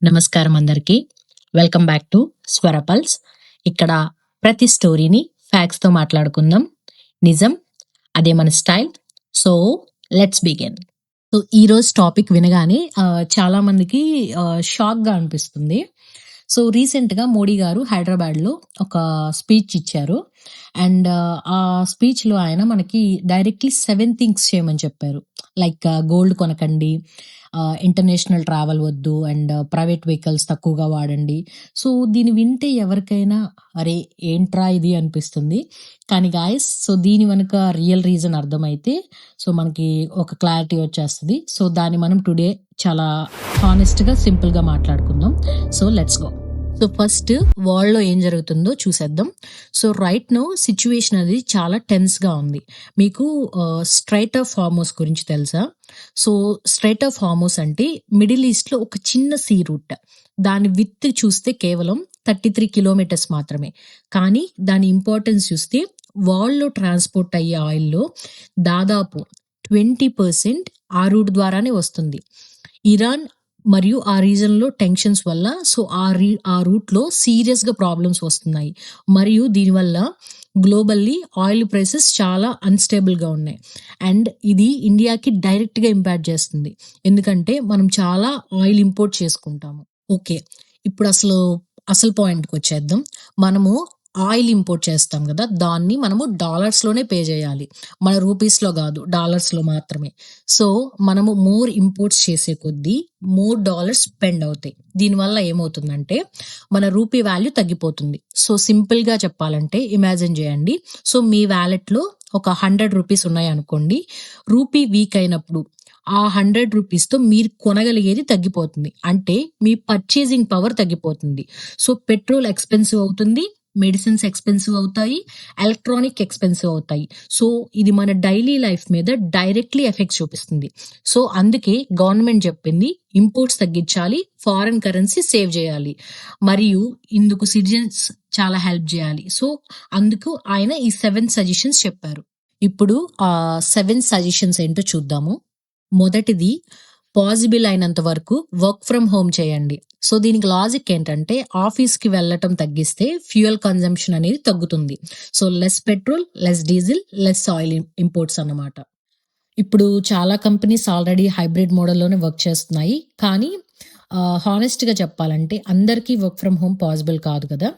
నమస్కారం అందరికీ. Welcome back to స్వరపల్స్. ఇక్కడ ప్రతి స్టోరీని ఫ్యాక్ట్స్‌తో మాట్లాడుకుందాం. నిజం అదే మన style. So let's begin. So ఈరోజు టాపిక్ వినగానే చాలా మందికి షాక్‌గా అనిపిస్తుంది. సో రీసెంట్‌గా మోడీ గారు హైదరాబాద్‌లో ఒక స్పీచ్ ఇచ్చారు. అండ్ ఆ స్పీచ్‌లో ఆయన మనకి డైరెక్ట్‌లీ 7 థింగ్స్ చేయమని చెప్పారు. లైక్ గోల్డ్ కొనకండి, ఇంటర్నేషనల్ ట్రావెల్ వద్దు, అండ్ ప్రైవేట్ వెహికల్స్ తక్కువగా వాడండి. సో దీన్ని వింటే ఎవరికైనా అరే ఏంట్రా ఇది అనిపిస్తుంది. కానీ గాయ్స్, సో దీని వెనుక రియల్ రీజన్ అర్థమైతే సో మనకి ఒక క్లారిటీ వచ్చేస్తది. సో దాన్ని మనం టుడే చాలా హానెస్ట్‌గా, సింపుల్‌గా మాట్లాడుకుందాం. So let's go. So first వరల్డ్‌లో ఏం జరుగుతుందో చూసేద్దాం. సో రైట్ నౌ సిట్యుయేషన్ అనేది చాలా టెన్స్‌గా ఉంది. మీకు స్ట్రైట్ ఆఫ్ హార్మోస్ గురించి తెలుసా? సో స్ట్రైట్ ఆఫ్ హార్మోస్ అంటే మిడిల్ ఈస్ట్‌లో ఒక చిన్న సీ రూట్. దాని విడ్త్ చూస్తే కేవలం 33 కిలోమీటర్స్ మాత్రమే. కానీ దాని ఇంపార్టెన్స్ చూస్తే వరల్డ్‌లో ట్రాన్స్‌పోర్ట్ అయ్యే ఆయిల్‌లో దాదాపు 20% ఆ రూట్ ద్వారానే వస్తుంది. ఇరాన్ మరియు ఆ రీజన్‌లో టెన్షన్స్ వల్ల సో ఆ రూట్‌లో సీరియస్‌గా ప్రాబ్లమ్స్ వస్తున్నాయి. మరియు దీనివల్ల గ్లోబల్లీ ఆయిల్ ప్రైసెస్ చాలా అన్‌స్టేబుల్‌గా ఉన్నాయి. అండ్ ఇది ఇండియాకి డైరెక్ట్‌గా ఇంపాక్ట్ చేస్తుంది. ఎందుకంటే మనం చాలా ఆయిల్ ఇంపోర్ట్ చేసుకుంటాము. ఓకే. ఇప్పుడు అసలు పాయింట్‌కొచ్చేద్దాం. మనము ఆయిల్ ఇంపోర్ట్ చేస్తాం గదా! దాన్ని మనము డాలర్స్‌లోనే పే చేయాలి. మన రూపీస్‌లో గాదు, డాలర్స్‌లో మాత్రమే. సో మనము మోర్ ఇంపోర్ట్స్ చేసే కొద్దీ మోర్ డాలర్స్ స్పెండ్ అవుతాయి. దీనివల్ల ఏమవుతుందంటే మన రూపీ వాల్యూ తగ్గిపోతుంది. సో సింపుల్‌గా చెప్పాలంటే ఇమాజిన్ చేయండి. సో మీ వాలెట్‌లో ఒక 100 రూపీస్ ఉన్నాయనుకోండి. రూపీ వీక్ అయినప్పుడు ఆ 100 రూపీస్‌తో మీరు కొనగలిగేది తగ్గిపోతుంది. అంటే మీ పర్చేసింగ్ పవర్ తగ్గిపోతుంది. సో పెట్రోల్ ఎక్స్‌పెన్సివ్ అవుతుంది. మెడిసిన్స్ ఎక్స్‌పెన్సివ్ అవుతాయి. ఎలక్ట్రానిక్ ఎక్స్‌పెన్సివ్ అవుతాయి. సో ఇది మన డైలీ లైఫ్ మీద డైరెక్ట్‌లీ ఎఫెక్ట్స్ చూపిస్తుంది. సో అందుకే గవర్నమెంట్ చెప్పింది ఇంపోర్ట్స్ తగ్గించాలి. ఫారెన్ కరెన్సీ సేవ్ చేయాలి. మరియు ఇందుకు సిటిజన్స్ చాలా హెల్ప్ చేయాలి. సో అందుకు ఆయన ఈ 7 సజెషన్స్ చెప్పారు. ఇప్పుడు 7 సజెషన్స్ ఏంటో చూద్దాము. మొదటిది, పాసిబుల్ అయినంత వరకు వర్క్ ఫ్రమ్ హోమ్ చేయండి. సో దీనికి లాజిక్ ఏంటంటే ఆఫీస్‌కి వెళ్ళటం తగ్గిస్తే ఫ్యూయల్ కన్జంప్షన్ అనేది తగ్గుతుంది. So less petrol, less diesel, less oil imports అన్నమాట. ఇప్పుడు చాలా కంపెనీస్ ఆల్రెడీ హైబ్రిడ్ మోడల్‌లోనే వర్క్ చేస్తున్నాయి. కానీ హానెస్ట్‌గా చెప్పాలంటే అందరికీ వర్క్ ఫ్రమ్ హోమ్ పాసిబుల్ కాదు కదా!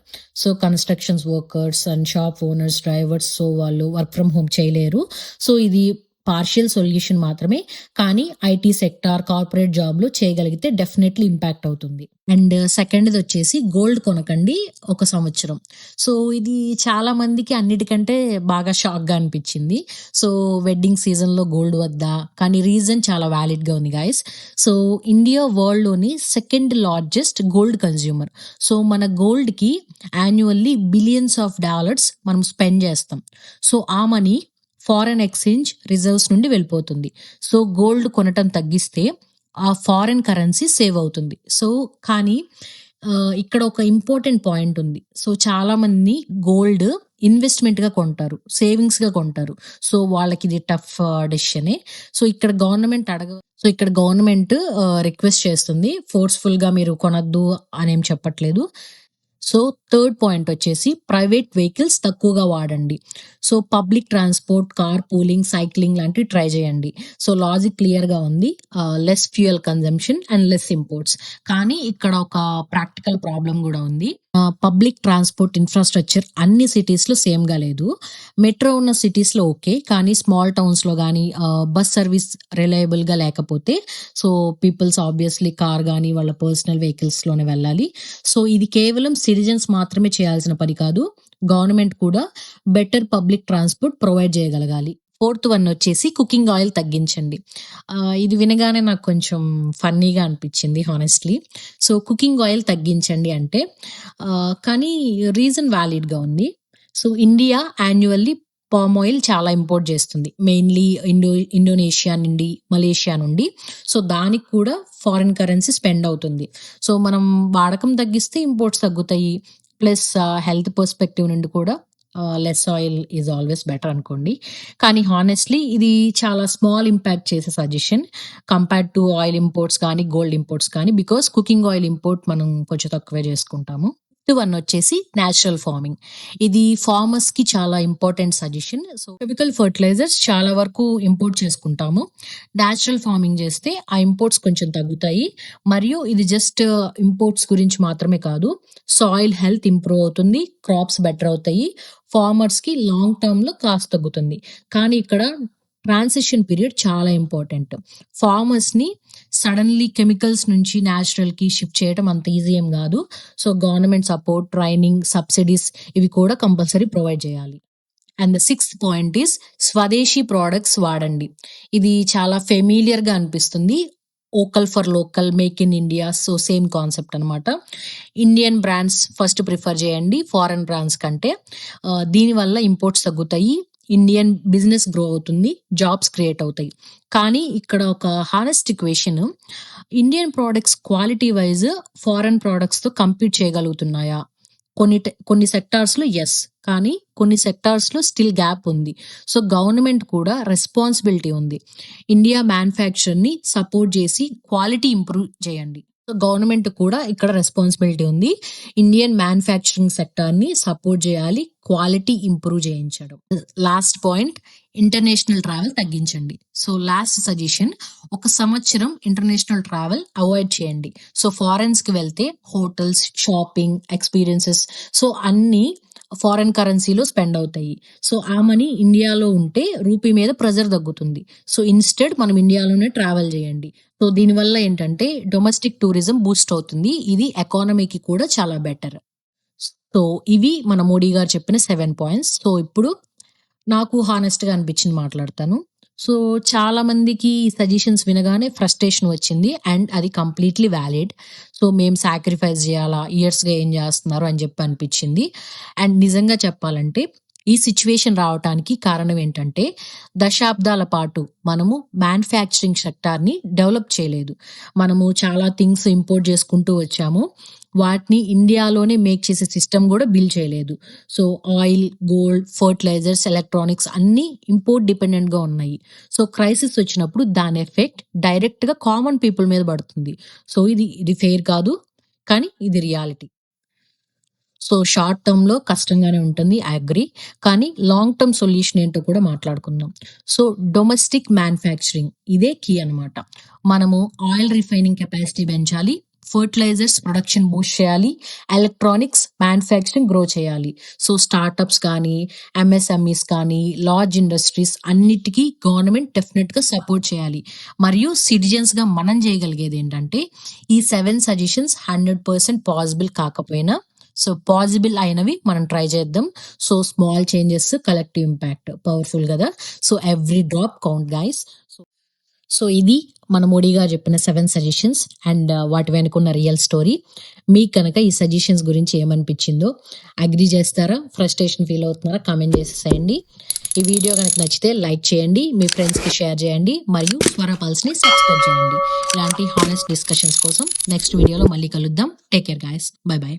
So constructions workers and shop owners, drivers so వాళ్ళు వర్క్ ఫ్రమ్ హోమ్ చేయలేరు. సో ఇది పార్షియల్ సొల్యూషన్ మాత్రమే. కానీ ఐటీ సెక్టార్, కార్పొరేట్ జాబ్‌లు చేయగలిగితే డెఫినెట్‌లీ ఇంపాక్ట్ అవుతుంది. అండ్ సెకండ్‌దొచ్చేసి గోల్డ్ కొనకండి ఒక సంవత్సరం. సో ఇది చాలా మందికి అన్నిటికంటే బాగా షాక్‌గా అనిపిచ్చింది. సో వెడ్డింగ్ సీజన్‌లో గోల్డ్ వద్దా? కానీ రీజన్ చాలా వాలిడ్‌గా ఉంది గైస్. సో ఇండియా వరల్డ్‌లోని second largest gold consumer. So మన గోల్డ్‌కి యాన్యువల్లీ బిలియన్స్ ఆఫ్ డాలర్స్ మనం స్పెండ్ చేస్తాం. సో ఆ మనీ ఫారెన్ ఎక్స్‌చేంజ్ రిజర్వ్స్ నుండి వెళ్ళిపోతుంది. సో గోల్డ్ కొనటం తగ్గిస్తే ఆ ఫారెన్ కరెన్సీ సేవ్ అవుతుంది. సో కానీ ఇక్కడ ఒక ఇంపార్టెంట్ పాయింట్ ఉంది. సో చాలామంది గోల్డ్ ఇన్వెస్ట్‌మెంట్‌గా కొంటారు. సేవింగ్స్‌గా కొంటారు. సో వాళ్ళకిది టఫ్ డెసిషనే. సో ఇక్కడ గవర్నమెంట్ రిక్వెస్ట్ చేస్తుంది. ఫోర్స్‌ఫుల్‌గా మీరు కొనొద్దు అనేం చెప్పట్లేదు. సో థర్డ్ పాయింట్ వచ్చేసి ప్రైవేట్ వెహికల్స్ తక్కువగా వాడండి. So public transport, car pooling, cycling లాంటివి ట్రై చేయండి. సో లాజిక్ క్లియర్‌గా ఉంది. Less fuel consumption and less imports. కానీ ఇక్కడ ఒక ప్రాక్టికల్ ప్రాబ్లమ్ గూడా ఉంది. పబ్లిక్ ట్రాన్స్‌పోర్ట్ ఇన్‌ఫ్రాస్ట్రక్చర్ అన్ని సిటీస్‌లో సేమ్‌గా లేదు. మెట్రో ఉన్న సిటీస్‌లో ఓకే. కానీ స్మాల్ టౌన్స్‌లో గానీ బస్ సర్వీస్ రిలయబుల్‌గా లేకపోతే సో పీపుల్స్ ఆబ్వియస్‌లీ కార్ గానీ వాళ్ళ పర్సనల్ వెహికల్స్‌లోనే వెళ్ళాలి. సో ఇది కేవలం సిటిజన్స్ మాత్రమే చేయాల్సిన పని కాదు. గవర్నమెంట్ కూడా బెటర్ పబ్లిక్ ట్రాన్స్‌పోర్ట్ ప్రొవైడ్ చేయగలగాలి. ఫోర్త్ వన్ వచ్చేసి కుకింగ్ ఆయిల్ తగ్గించండి. ఇది వినగానే నాకు కొంచెం ఫన్నీగా అనిపిచ్చింది హానెస్ట్‌లీ. సో కుకింగ్ ఆయిల్ తగ్గించండి అంటే కానీ రీజన్ వాలిడ్‌గా ఉంది. So India annually palm oil చాలా ఇంపోర్ట్ చేస్తుంది. మెయిన్‌లీ ఇండోనేషియా నుండి, మలేషియా నుండి. సో దానికి కూడా ఫారిన్ కరెన్సీ స్పెండ్ అవుతుంది. సో మనం వాడకం తగ్గిస్తే ఇంపోర్ట్స్ తగ్గుతాయి. ప్లస్ హెల్త్ పర్స్‌పెక్టివ్ నుండి కూడా less oil is always better అనుకోండి. కానీ హానెస్ట్‌లీ ఇది చాలా స్మాల్ ఇంపాక్ట్ చేసే suggestion compared to oil imports కానీ, గోల్డ్ ఇంపోర్ట్స్ కానీ. బికాజ్ కుకింగ్ ఆయిల్ ఇంపోర్ట్ మనం కొంచెం తక్కువే చేసుకుంటాము. ఫిఫ్త్ వన్ వచ్చేసి నేచురల్ ఫార్మింగ్. ఇది ఫార్మర్స్‌కి చాలా important suggestion. So chemical fertilisers చాలా వరకు ఇంపోర్ట్ చేసుకుంటాము. నేచురల్ ఫార్మింగ్ చేస్తే ఆ ఇంపోర్ట్స్ కొంచెం తగ్గుతాయి. మరియు ఇది జస్ట్ ఇంపోర్ట్స్ గురించి మాత్రమే కాదు. సాయిల్ హెల్త్ ఇంప్రూవ్ అవుతుంది. క్రాప్స్ బెటర్ అవుతాయి. ఫార్మర్స్‌కి లాంగ్ టర్మ్‌లో కాస్ట్ తగ్గుతుంది. కానీ ఇక్కడ ట్రాన్సిషన్ పీరియడ్ చాలా ఇంపార్టెంట్. ఫార్మర్స్‌ని సడన్‌లీ కెమికల్స్ నుంచి నేచురల్‌కి షిఫ్ట్ చేయడం అంత ఈజీ ఏం గాదు. So government support, training, subsidies ఇవి కూడా కంపల్సరీ ప్రొవైడ్ చేయాలి. And the sixth point is స్వదేశీ ప్రొడక్ట్స్ వాడండి. ఇది చాలా ఫెమిలియర్‌గా అనిపిస్తుంది. Vocal for local, make in India. So same concept అనమాట. ఇండియన్ బ్రాండ్స్ ఫస్ట్ ప్రిఫర్ చేయండి ఫారెన్ బ్రాండ్స్ కంటే. దీనివల్ల ఇంపోర్ట్స్ తగ్గుతాయి. ఇండియన్ బిజినెస్ గ్రో అవుతుంది. జాబ్స్ క్రియేట్ అవుతాయి. కానీ ఇక్కడ ఒక honest question, Indian products quality wise foreign ప్రొడక్ట్స్‌తో కంపీట్ చేయగలుగుతున్నాయా? కొన్ని సెక్టార్స్‌లో యెస్. కానీ కొన్ని సెక్టార్స్‌లో స్టిల్ గ్యాప్ ఉంది. సో గవర్నమెంట్ కూడా రెస్పాన్సిబిలిటీ ఉంది. ఇండియా మ్యానుఫ్యాక్చర్‌ని సపోర్ట్ చేసి క్వాలిటీ ఇంప్రూవ్ చేయండి. సో గవర్నమెంట్ కూడా ఇక్కడ రెస్పాన్సిబిలిటీ ఉంది. ఇండియన్ మ్యానుఫ్యాక్చరింగ్ సెక్టార్‌ని సపోర్ట్ చేయాలి. క్వాలిటీ ఇంప్రూవ్ చేయించడం. లాస్ట్ పాయింట్, ఇంటర్నేషనల్ ట్రావెల్ తగ్గించండి. సో లాస్ట్ సజెషన్, ఒక సంవత్సరం ఇంటర్నేషనల్ ట్రావెల్ అవాయిడ్ చేయండి. సో ఫారెన్స్‌కి వెళ్తే హోటల్స్, షాపింగ్, ఎక్స్‌పీరియన్సెస్ సో అన్నీ ఫారెన్ కరెన్సీలో స్పెండ్ అవుతాయి. సో ఆ మనీ ఇండియాలో ఉంటే రూపీ మీద ప్రెజర్ తగ్గుతుంది. సో ఇన్‌స్టెడ్ మనం ఇండియాలోనే ట్రావెల్ చేయండి. సో దీనివల్ల ఏంటంటే డొమెస్టిక్ టూరిజం బూస్ట్ అవుతుంది. ఇది ఎకానమీకి కూడా చాలా బెటర్. సో ఇవి మన మోడీ గారు చెప్పిన 7 పాయింట్స్. సో ఇప్పుడు నాకు హానెస్ట్‌గా అనిపించింది మాట్లాడతాను. సో చాలా మందికి ఈ సజెషన్స్ వినగానే ఫ్రస్ట్రేషన్ వచ్చింది. అండ్ అది కంప్లీట్‌లీ వాలిడ్. సో మేము సాక్రిఫైస్ చేయాలా? ఇయర్స్‌గా ఏం చేస్తున్నారు అని చెప్పి అనిపించింది. అండ్ నిజంగా చెప్పాలంటే ఈ సిట్యుయేషన్ రావటానికి కారణం ఏంటంటే దశాబ్దాల పాటు మనము మ్యానుఫ్యాక్చరింగ్ సెక్టార్‌ని డెవలప్ చేయలేదు. మనము చాలా థింగ్స్ ఇంపోర్ట్ చేసుకుంటూ వచ్చాము. వాటిని ఇండియాలోనే మేక్ చేసే సిస్టమ్ కూడా బిల్డ్ చేయలేదు. So oil, gold, fertilisers, electronics అన్నీ ఇంపోర్ట్ డిపెండెంట్‌గా ఉన్నాయి. సో క్రైసిస్ వచ్చినప్పుడు దాని ఎఫెక్ట్ డైరెక్ట్‌గా కామన్ పీపుల్ మీద పడుతుంది. సో ఇది ఫెయిర్ కాదు. కానీ ఇది రియాలిటీ. సో షార్ట్ టర్మ్‌లో కష్టంగానే ఉంటుంది. I agree. కానీ లాంగ్ టర్మ్ సొల్యూషన్ ఏంటో కూడా మాట్లాడుకుందాం. సో డొమెస్టిక్ మ్యానుఫ్యాక్చరింగ్ ఇదే కీ అనమాట. మనము ఆయిల్ రిఫైనింగ్ కెపాసిటీ పెంచాలి. ఫర్టిలైజర్స్ ప్రొడక్షన్ బూస్ట్ చేయాలి. ఎలక్ట్రానిక్స్ మ్యానుఫ్యాక్చరింగ్ గ్రో చేయాలి. సో స్టార్టప్స్ కానీ, ఎంఎస్ఎంఈస్ కానీ, లార్జ్ ఇండస్ట్రీస్ అన్నిటికీ గవర్నమెంట్ డెఫినెట్‌గా సపోర్ట్ చేయాలి. మరియు సిటిజన్స్‌గా మనం చేయగలిగేది ఏంటంటే ఈ 7 సజెషన్స్ 100% పాసిబుల్ కాకపోయినా సో పాసిబుల్ అయినవి మనం ట్రై చేద్దాం. So small changes collective impact powerful గదా! So every drop count guys. So ఇది మన మోడీ గారు చెప్పిన 7 సజెషన్స్ అండ్ వాటి వెనకున్న రియల్ స్టోరీ. మీకు కనుక ఈ సజెషన్స్ గురించి ఏమనిపించిందో అగ్రీ చేస్తారా? ఫ్రస్ట్రేషన్ ఫీల్ అవుతున్నారా? కామెంట్ చేసేసేయండి. ఈ వీడియో కనుక నచ్చితే లైక్ చేయండి. మీ ఫ్రెండ్స్‌కి షేర్ చేయండి. మరియు స్వర పల్స్‌ని సబ్స్క్రైబ్ చేయండి. ఇలాంటి హానెస్ట్ డిస్కషన్స్ కోసం నెక్స్ట్ వీడియోలో మళ్ళీ కలుద్దాం. Take care guys. By by.